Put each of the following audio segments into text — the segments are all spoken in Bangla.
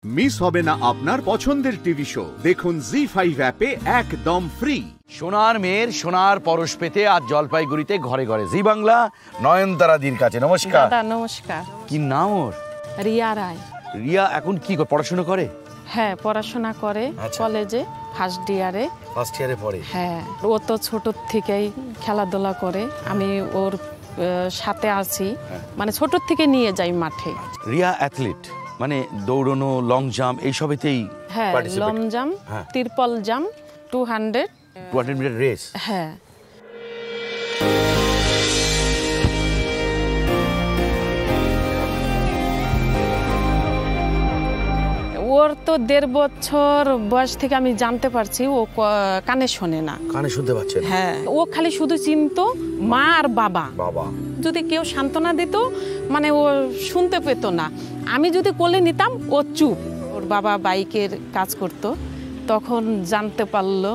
মিস হবে না আপনার পছন্দের টিভি শো। দেখুন জি5 অ্যাপে একদম ফ্রি। সোনার মেয়ের সোনার পরশ পেতে আজ জলপাইগুড়িতে ঘরে ঘরে জি বাংলা নয়নতারাদির কাছে। নমস্কার দাদা। নমস্কার। কি নাম ওর? রিয়া রায়। রিয়া এখন কি পড়াশোনা করে? হ্যাঁ, পড়াশোনা করে কলেজে ফার্স্ট ইয়ারে পড়ে। হ্যাঁ, ও তো ছোট থেকেই খেলাধুলা করে, আমি ওর সাথে আছি, মানে ছোট থেকে নিয়ে যাই মাঠে। রিয়া অ্যাথলিট, মানে দৌড়ানো, লং জাম্প এইসবেতেই? হ্যাঁ, long jump, triple jump, 200 meter race. হ্যাঁ। ওর তো 1.5 বছর বয়স থেকে আমি জানতে পারছি ও কানে শোনে না। কানে শুনতে পাচ্ছে না? হ্যাঁ, ও খালি শুধু চিনতো মা আর বাবা। যদি কেউ সান্ত্বনা দিত মানে ও শুনতে পেত না। আমি যদি কোলে নিতাম ও চুপ। ওর বাবা বাইকের কাজ করতো, তখন জানতে পারলো।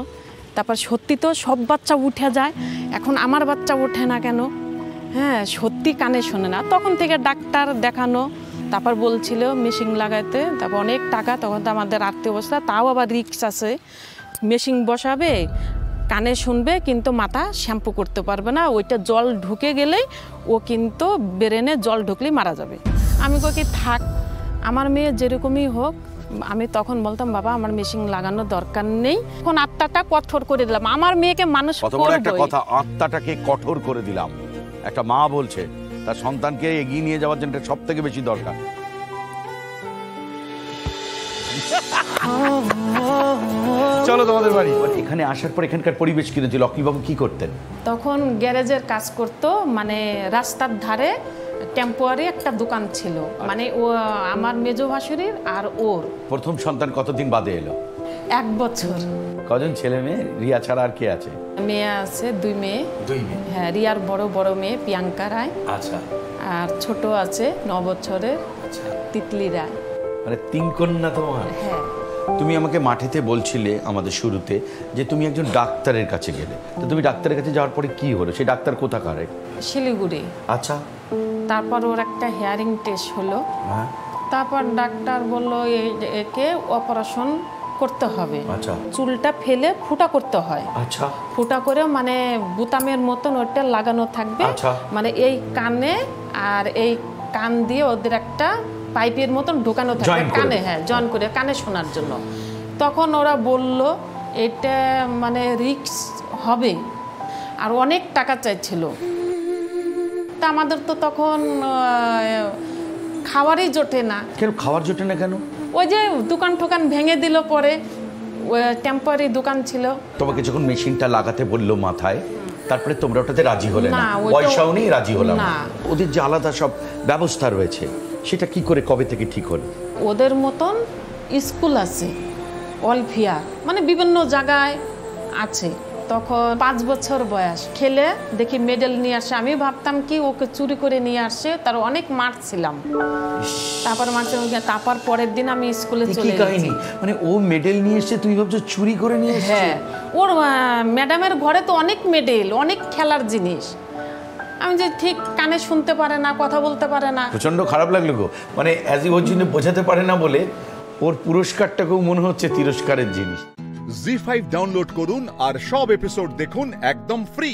তারপর সত্যি তো সব বাচ্চা উঠে যায়, এখন আমার বাচ্চা ওঠে না কেন? হ্যাঁ, সত্যি কানে শোনে না। তখন থেকে ডাক্তার দেখানো, তারপর বলছিল মেশিন লাগাইতে, তারপর অনেক টাকা। তখন তো আমাদের আর্থিক অবস্থা, তাও আবার রিস্ক আছে। মেশিন বসাবে, কানে শুনবে কিন্তু মাথা শ্যাম্পু করতে পারবে না, ওইটা জল ঢুকে গেলেই ও কিন্তু ব্রেনে জল ঢুকলেই মারা যাবে। আমি কি থাক, আমার মেয়ে যেরকমই হোক। আমি তখন বলতাম বাবা আমার মেশিন লাগানোর দরকার নেই, এখন আত্মাটা কঠোর করে দিলাম, আমার মেয়েকে মানুষ করব। একটা কথা, আত্মাটাকে কঠোর করে দিলাম। একটা মা বলছে তার সন্তানকে এগিয়ে নিয়ে যাওয়ার জন্য সব থেকে বেশি দরকার। চলো তোমাদের বাড়ি। এখানে আসার পর এখানকার পরিবেশ কিনে ছিল? লক্ষ্মীবাবু কি করতেন তখন? গ্যারেজের কাজ করতো, মানে রাস্তার ধারে টেম্পোরারি একটা দোকান ছিল। মানে ও আমার মেজো ভাসুরির আর ওর। প্রথম সন্তান কতদিন বাদে এলো? 1 বছর। কজন ছেলে মেয়ে? রিয়া ছাড়া আর কে আছে? মেয়ে আছে 2 মেয়ে। হ্যাঁ, রিয়ার বড় মেয়ে প্রিয়াঙ্কা রায়। আচ্ছা। আর ছোট আছে 9 বছরের তিতলি রায়। মানে 3 কন্যা তোমার? হ্যাঁ। তুমি আমাকে মাঠেতে বলছিলে আমাদের শুরুতে যে তুমি একজন ডাক্তারের কাছে গেলে, তো তুমি ডাক্তারের কাছে যাওয়ার পরে কি হলো? সেই ডাক্তার কোথাকার? শিলিগুড়ি। আচ্ছা। তারপর ওর একটা হিয়ারিং টেস্ট হলো। তারপর ডাক্তার বলল একে অপারেশন করতে হবে। আচ্ছা। চুলটা ফেলে ফুটা করতে হয়। আচ্ছা। ফুটা করে মানে বোতামের মতন ওটা লাগানো থাকবে। আচ্ছা। মানে এই কানে আর এই কান দিয়ে ওদের একটা পাইপের মতন ঢোকানো থাকবে কানে। হ্যাঁ, জয়েন করে কানে শোনার জন্য। তখন ওরা বলল এটা মানে রিস্ক হবে আর অনেক টাকা চাইছিল। তা আমাদের তো তখন খাওয়ারই জোটে না। কেন খাওয়ার জোটে না কেন? ওই যে দোকান টোকান ভেঙে দিল, পরে টেম্পোরারি দোকান ছিল। তোমাকে যখন মেশিনটা লাগাতে বললো মাথায়, তারপরে তোমরা ওটাতে রাজি হলে না? পয়সাও নেই, রাজি হলাম না। ওদের যে আলাদা সব ব্যবস্থা রয়েছে সেটা কি করে, কবে থেকে ঠিক হলো? ওদের মতন স্কুল আছে অলফিয়ার, মানে বিভিন্ন জায়গায় আছে। তখন 5 বছর বয়স, খেলে দেখি মেডেল নিয়ে আসে। আমি ভাবতাম কি ওকে চুরি করে নিয়ে আসে, তার অনেক মারছিলাম। তারপর পরের দিন আমি স্কুলে চলে গেছি। মানে ও মেডেল নিয়ে এসে তুমি ভাবছো চুরি করে নিয়ে এসেছে? হ্যাঁ, ওর ম্যাডামের ঘরে তো অনেক মেডেল, অনেক খেলার জিনিস। আমি যে ঠিক কানে শুনতে পারে না, কথা বলতে পারে না। প্রচন্ড খারাপ লাগলো গো। মানে ওর জন্য বোঝাতে পারে না বলে ওর পুরস্কারটাকেও মনে হচ্ছে তিরস্কারের জিনিস। জি5 ডাউনলোড করুন আর সব এপিসোড দেখুন একদম ফ্রি।